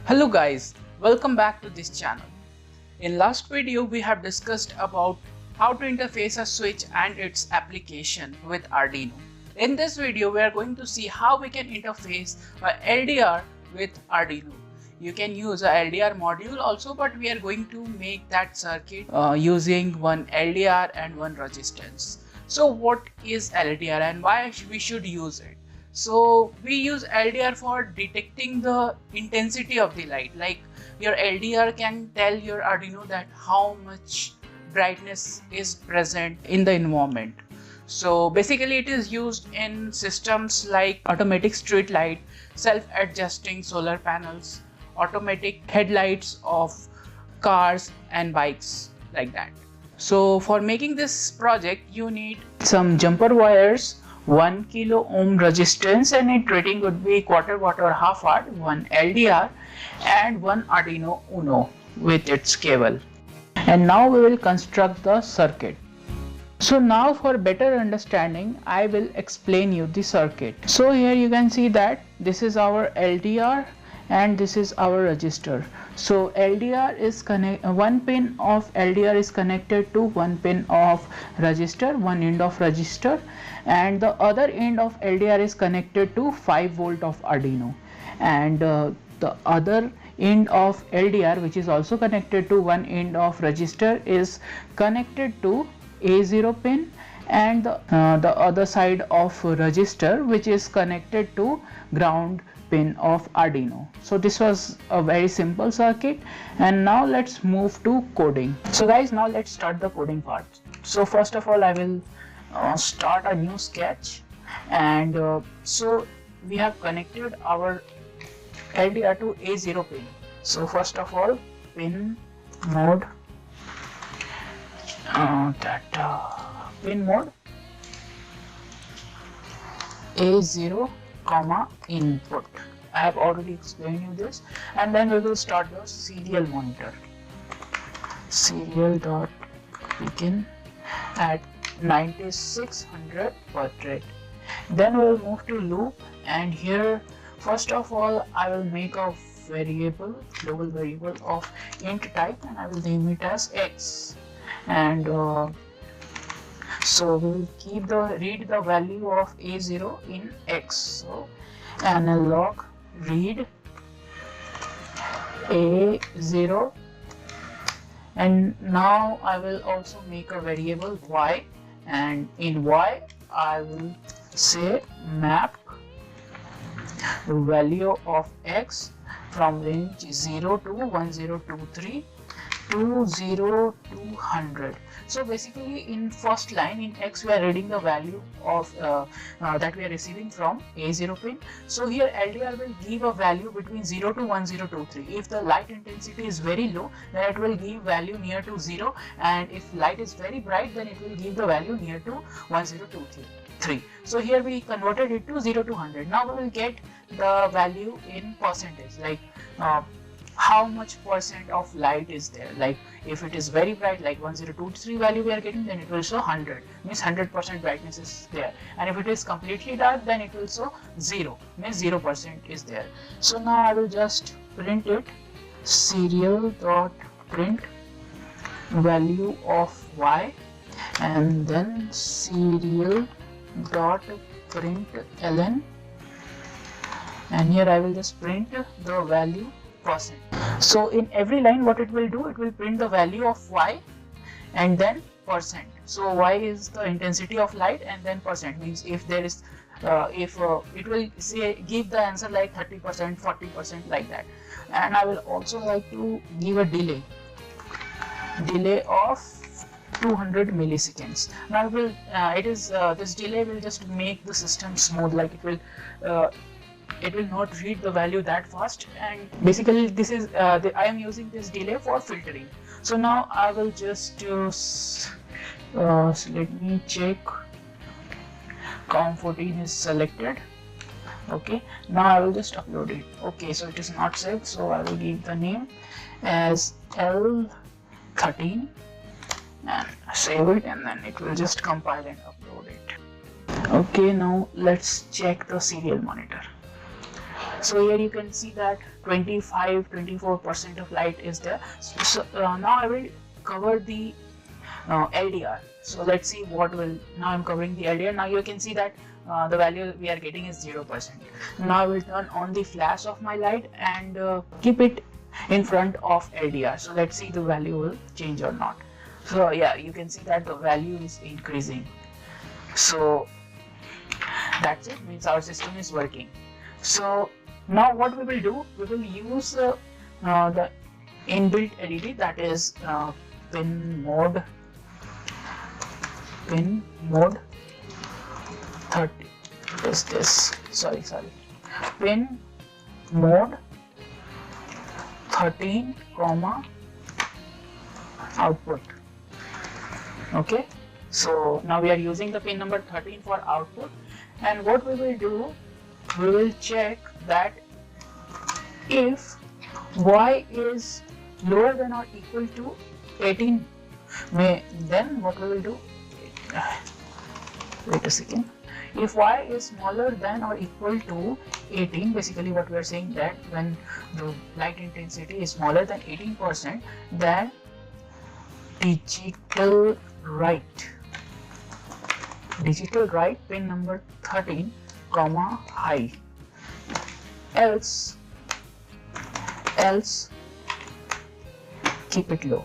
Hello guys, welcome back to this channel. In last video we have discussed about how to interface a switch and its application with Arduino. In this video we are going to see how we can interface a LDR with Arduino. You can use a LDR module also, but we are going to make that circuit using one LDR and one resistance. So what is LDR and why we should use it? So we use LDR for detecting the intensity of the light. Like your LDR can tell your Arduino that how much brightness is present in the environment. So basically it is used in systems like automatic street light, self-adjusting solar panels, automatic headlights of cars and bikes, like that. So for making this project you need some jumper wires, 1 kilo ohm resistance, and its rating would be quarter watt or half watt, one LDR and one Arduino Uno with its cable. And now we will construct the circuit. So now for better understanding I will explain you the circuit. So here you can see that this is our LDR and this is our resistor. So LDR is one pin of LDR is connected to one pin of resistor, one end of resistor, and the other end of LDR is connected to 5 volt of Arduino, and the other end of LDR, which is also connected to one end of resistor, is connected to A0 pin, and the other side of resistor, which is connected to ground pin of Arduino. So this was a very simple circuit, and now let's move to coding. So guys, now let's start the coding part. So first of all I will start a new sketch, and so we have connected our LDR to A0 pin. So first of all, pin mode, pin mode A0 comma input. I have already explained you this, and then we will start the serial monitor. Serial dot begin at 9600 baud rate. Then we will move to loop, and here first of all I will make a variable, global variable of int type, and I will name it as x, and so we will keep read the value of A0 in x. So analog read A0, and now I will also make a variable y, and in y I will say map the value of x from range 0 to 1023 to 0 to 100. So basically in first line in x we are reading the value of that we are receiving from A0 pin. So here LDR will give a value between 0 to 1023. If the light intensity is very low, then it will give value near to 0, and if light is very bright, then it will give the value near to 1023. So here we converted it to 0 to 100. Now we will get the value in percentage, like how much percent of light is there. Like if it is very bright, like 1023 value we are getting, then it will show 100, means 100% brightness is there, and if it is completely dark, then it will show 0, means 0% is there. So now I will just print it, serial dot print value of y, and then serial dot print ln, and here I will just print the value percent. So in every line what it will do, it will print the value of y and then percent. So y is the intensity of light, and then percent means if there is it will say give the answer like 30%, 40%, like that. And I will also like to give a delay of 200 milliseconds. Now it will this delay will just make the system smooth, like it will not read the value that fast, and basically this is I am using this delay for filtering. So now I will just let me check, COM14 is selected. Okay, now I will just upload it. Okay, so it is not saved, so I will give the name as L13 and save it, and then it will just compile and upload it. Okay, now let's check the serial monitor. So here you can see that 24% of light is there. So now I will cover the LDR. So let's see what will, now I'm covering the LDR. Now you can see that the value we are getting is 0%. Now I will turn on the flash of my light and keep it in front of LDR. So let's see the value will change or not. So yeah, you can see that the value is increasing. So that's it, means our system is working. So now what we will do, we will use the inbuilt LED, that is pin mode 30. What is this? Sorry. Pin mode 13, output. Okay, so now we are using the pin number 13 for output, and what we will do, we will check that if Y is lower than or equal to 18, then what we will do, wait a second, if Y is smaller than or equal to 18, basically what we are saying that when the light intensity is smaller than 18%, then digital write pin number 13, high, else keep it low,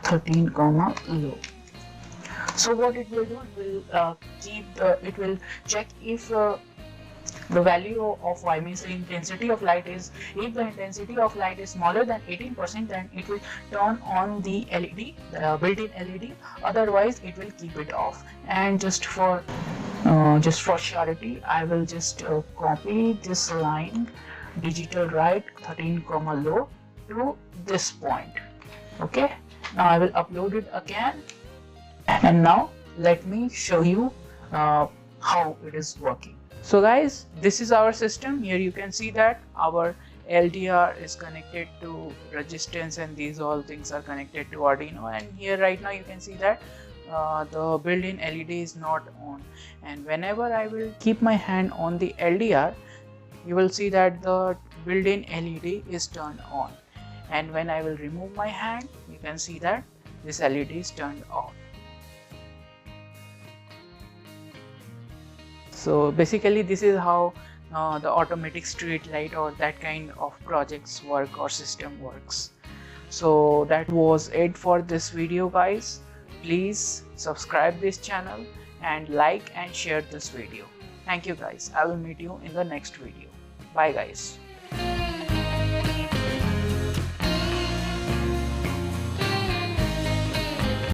13, low. So what it will do, it will check if the value of Y, means the intensity of light is, if the intensity of light is smaller than 18%, then it will turn on the LED, the built-in LED, otherwise it will keep it off. And just for surety, I will just copy this line, digital write 13, low, to this point. Okay, now I will upload it again, and now let me show you how it is working. So guys, this is our system. Here you can see that our LDR is connected to resistance, and these all things are connected to Arduino. And here right now you can see that the built-in LED is not on, and whenever I will keep my hand on the LDR, you will see that the built-in LED is turned on, and when I will remove my hand, you can see that this LED is turned off. So basically this is how the automatic street light or that kind of projects work or system works. So that was it for this video guys. Please subscribe this channel and like and share this video. Thank you guys. I will meet you in the next video. Bye guys.